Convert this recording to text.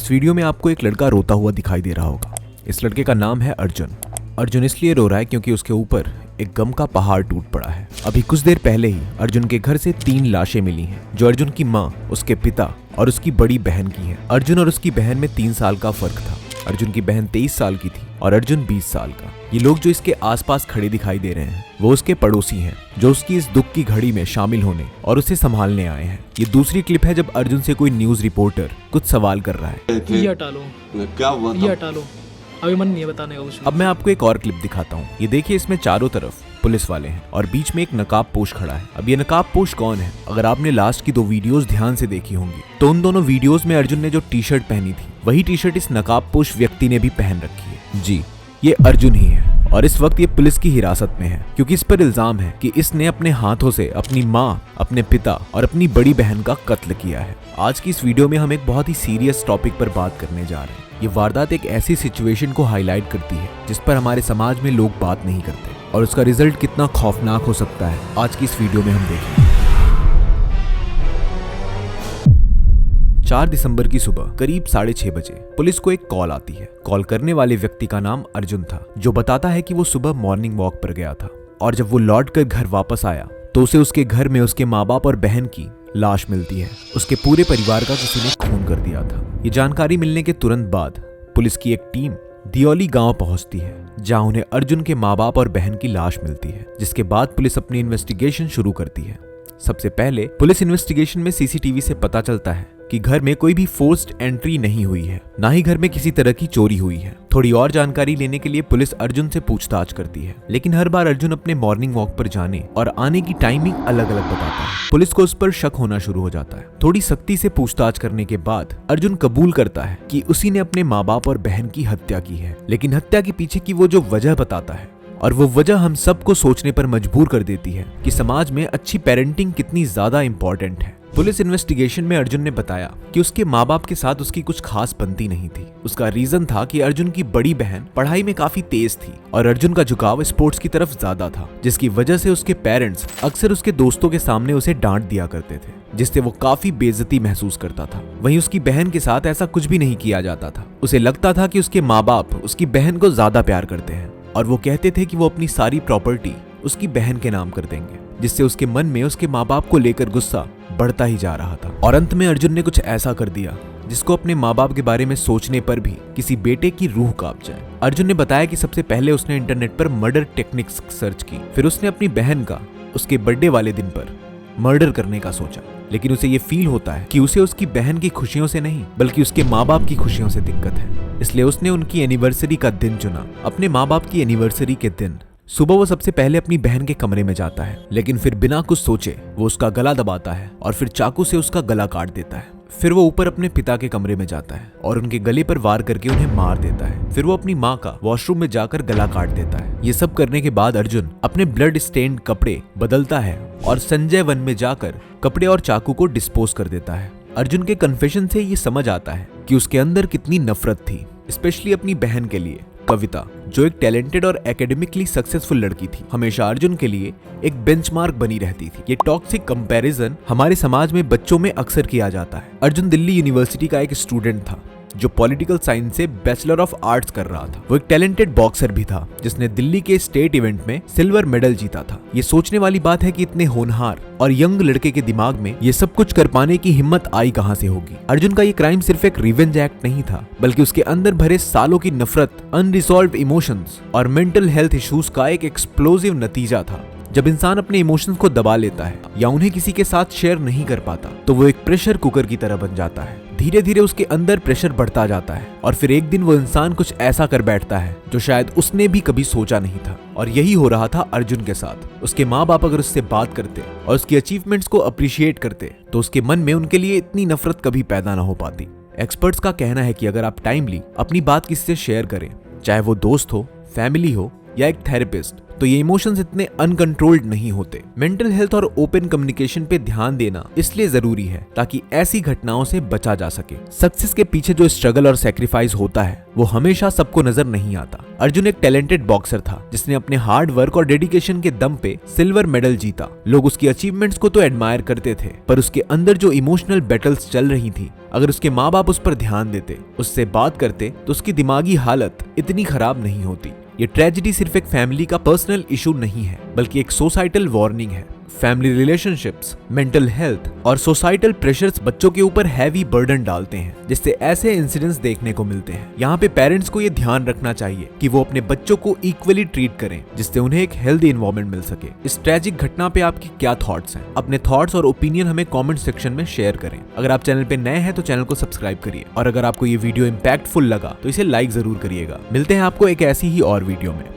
इस वीडियो में आपको एक लड़का रोता हुआ दिखाई दे रहा होगा। इस लड़के का नाम है अर्जुन। अर्जुन इसलिए रो रहा है क्योंकि उसके ऊपर एक गम का पहाड़ टूट पड़ा है। अभी कुछ देर पहले ही अर्जुन के घर से 3 लाशें मिली हैं, जो अर्जुन की माँ, उसके पिता और उसकी बड़ी बहन की हैं। अर्जुन और उसकी बहन में 3 साल का फर्क था। अर्जुन की बहन 23 साल की थी और अर्जुन 20 साल का। ये लोग जो इसके आसपास खड़े दिखाई दे रहे हैं वो उसके पड़ोसी हैं, जो उसकी इस दुख की घड़ी में शामिल होने और उसे संभालने आए हैं। ये दूसरी क्लिप है जब अर्जुन से कोई न्यूज रिपोर्टर कुछ सवाल कर रहा है। ये हटा लो, क्या हुआ ये हटा लो, अभी मन नहीं है बताने का कुछ। अब मैं आपको एक और क्लिप दिखाता हूँ। ये देखिए, इसमें चारों तरफ पुलिस वाले हैं और बीच में एक नकाबपोश खड़ा है। अब ये नकाबपोश कौन है? अगर आपने लास्ट की 2 वीडियोस ध्यान से देखी होंगी तो उन दोनों वीडियोस में अर्जुन ने जो टी शर्ट पहनी थी वही टी शर्ट इस नकाबपोश व्यक्ति ने भी पहन रखी है। जी, ये अर्जुन ही है और इस वक्त ये पुलिस की हिरासत में है क्योंकि इस पर इल्जाम है कि इसने अपने हाथों से अपनी माँ, अपने पिता और अपनी बड़ी बहन का कत्ल किया है। आज की इस वीडियो में हम एक बहुत ही सीरियस टॉपिक पर बात करने जा रहे हैं। ये वारदात एक ऐसी सिचुएशन को हाईलाइट करती है जिस पर हमारे समाज में लोग बात नहीं करते और उसका रिजल्ट कितना खौफनाक हो सकता है आज की इस वीडियो में हम देखेंगे। 4 दिसंबर की सुबह करीब 6:30 बजे पुलिस को एक कॉल आती है। कॉल करने वाले व्यक्ति का नाम अर्जुन था, जो बताता है कि वो सुबह मॉर्निंग वॉक पर गया था और जब वो लौटकर घर वापस आया तो उसे उसके घर में उसके माँ बाप और बहन की लाश मिलती है। उसके पूरे परिवार का किसी ने खून कर दिया था। ये जानकारी मिलने के तुरंत बाद पुलिस की एक टीम दियोली गांव पहुंचती है, जहां उन्हें अर्जुन के माँ बाप और बहन की लाश मिलती है, जिसके बाद पुलिस अपनी इन्वेस्टिगेशन शुरू करती है। सबसे पहले पुलिस इन्वेस्टिगेशन में सीसीटीवी से पता चलता है कि घर में कोई भी फोर्स्ड एंट्री नहीं हुई है, ना ही घर में किसी तरह की चोरी हुई है। थोड़ी और जानकारी लेने के लिए पुलिस अर्जुन से पूछताछ करती है, लेकिन हर बार अर्जुन अपने मॉर्निंग वॉक पर जाने और आने की टाइमिंग अलग अलग बताता है। पुलिस को उस पर शक होना शुरू हो जाता है। थोड़ी सख्ती से पूछताछ करने के बाद अर्जुन कबूल करता है कि उसी ने अपने माँ बाप और बहन की हत्या की है, लेकिन हत्या के पीछे की वो जो वजह बताता है और वो वजह हम सबको सोचने पर मजबूर कर देती है कि समाज में अच्छी पेरेंटिंग कितनी ज्यादा इंपॉर्टेंट है। पुलिस इन्वेस्टिगेशन में अर्जुन ने बताया कि उसके माँ बाप के साथ उसकी कुछ खास बनती नहीं थी। उसका रीजन था कि अर्जुन की बड़ी बहन पढ़ाई में काफी तेज थी और अर्जुन का झुकाव स्पोर्ट्स की तरफ ज्यादा था, जिसकी वजह से उसके पेरेंट्स अक्सर उसके दोस्तों के सामने उसे डांट दिया करते थे, जिससे वो काफी बेइज्जती महसूस करता था। वहीं उसकी बहन के साथ ऐसा कुछ भी नहीं किया जाता था। उसे लगता था कि उसके माँ बाप उसकी बहन को ज्यादा प्यार करते हैं और वो कहते थे कि वो अपनी सारी प्रॉपर्टी उसकी बहन के नाम कर देंगे, जिससे उसके मन में उसके माँ बाप को लेकर गुस्सा बढ़ता ही जा रहा था। और अंत में अर्जुन ने कुछ ऐसा कर दिया जिसको अपने माँ बाप के बारे में सोचने पर भी किसी बेटे की रूह कांप जाए। अर्जुन ने बताया कि सबसे पहले उसने इंटरनेट पर मर्डर टेक्निक्स सर्च की, फिर उसने अपनी बहन का उसके बर्थडे वाले दिन पर मर्डर करने का सोचा, लेकिन उसे ये फील होता है कि उसे उसकी बहन की खुशियों से नहीं बल्कि उसके माँ बाप की खुशियों से दिक्कत है। इसलिए उसने उनकी एनिवर्सरी का दिन चुना। अपने माँ बाप की एनिवर्सरी के दिन सुबह वो सबसे पहले अपनी बहन के कमरे में जाता है, लेकिन फिर बिना कुछ सोचे वो उसका गला दबाता है और फिर चाकू से उसका गला काट देता है। फिर वो ऊपर अपने पिता के कमरे में जाता है और उनके गले पर वार करके उन्हें मार देता है। फिर वो अपनी माँ का वॉशरूम में जाकर गला काट देता है। ये सब करने के बाद अर्जुन अपने ब्लड स्टेन्ड कपड़े बदलता है और संजय वन में जाकर कपड़े और चाकू को डिस्पोज कर देता है। अर्जुन के कन्फेशन से ये समझ आता है कि उसके अंदर कितनी नफरत थी, स्पेशली अपनी बहन के लिए। कविता, जो एक टैलेंटेड और एकेडमिकली सक्सेसफुल लड़की थी, हमेशा अर्जुन के लिए एक बेंचमार्क बनी रहती थी। ये टॉक्सिक कंपैरिजन हमारे समाज में बच्चों में अक्सर किया जाता है। अर्जुन दिल्ली यूनिवर्सिटी का एक स्टूडेंट था जो पॉलिटिकल साइंस से बैचलर ऑफ आर्ट्स कर रहा था। वो एक टैलेंटेड बॉक्सर भी था जिसने दिल्ली के स्टेट इवेंट में सिल्वर मेडल जीता था। ये सोचने वाली बात है कि इतने होनहार और यंग लड़के के दिमाग में ये सब कुछ कर पाने की हिम्मत आई कहां से होगी। अर्जुन का ये क्राइम सिर्फ एक रिवेंज एक्ट नहीं था, बल्कि उसके अंदर भरे सालों की नफरत, अनरिजॉल्व्ड इमोशंस और मेंटल हेल्थ इश्यूज का एक एक्सप्लोसिव नतीजा था। जब इंसान अपने इमोशंस को दबा लेता है या उन्हें किसी के साथ शेयर नहीं कर पाता तो वो एक प्रेशर कुकर की तरह बन जाता है। धीरे धीरे उसके अंदर प्रेशर बढ़ता जाता है और फिर एक दिन वो इंसान कुछ ऐसा कर बैठता है जो शायद उसने भी कभी सोचा नहीं था। और यही हो रहा था अर्जुन के साथ। उसके माँ बाप अगर उससे बात करते और उसकी अचीवमेंट्स को अप्रिशिएट करते तो उसके मन में उनके लिए इतनी नफरत कभी पैदा ना हो पाती। एक्सपर्ट्स का कहना है कि अगर आप टाइमली अपनी बात किसी से शेयर करें, चाहे वो दोस्त हो, फैमिली हो या एक थेरेपिस्ट, तो ये इमोशंस इतने अनकंट्रोल्ड नहीं होते। मेंटल हेल्थ और ओपन कम्युनिकेशन पे ध्यान देना इसलिए जरूरी है ताकि ऐसी घटनाओं से बचा जा सके। सक्सेस के पीछे जो स्ट्रगल और सेक्रीफाइस होता है वो हमेशा सबको नजर नहीं आता। अर्जुन एक टैलेंटेड बॉक्सर था जिसने अपने हार्ड वर्क और डेडिकेशन के दम पे सिल्वर मेडल जीता। लोग उसकी अचीवमेंट्स को तो एडमायर करते थे, पर उसके अंदर जो इमोशनल बैटल्स चल रही थी, अगर उसके माँ बाप उस पर ध्यान देते, उससे बात करते, तो उसकी दिमागी हालत इतनी खराब नहीं होती। ये ट्रेजेडी सिर्फ एक फैमिली का पर्सनल इशू नहीं है, बल्कि एक सोसाइटल वार्निंग है। फैमिली रिलेशनशिप्स, मेंटल हेल्थ और सोसाइटल प्रेशर्स बच्चों के ऊपर हैवी बर्डन डालते हैं, जिससे ऐसे इंसिडेंट्स देखने को मिलते हैं। यहाँ पे पेरेंट्स को ये ध्यान रखना चाहिए कि वो अपने बच्चों को इक्वली ट्रीट करें, जिससे उन्हें एक हेल्दी एनवायरनमेंट मिल सके। इस ट्रैजिक घटना पे आपकी क्या थॉट्स हैं? अपने थॉट्स और ओपिनियन हमें कमेंट सेक्शन में शेयर करें। अगर आप चैनल पे नए हैं तो चैनल को सब्सक्राइब करिए, और अगर आपको ये वीडियो इंपैक्टफुल लगा तो इसे लाइक जरूर करिएगा। मिलते हैं आपको एक ऐसी ही और वीडियो में।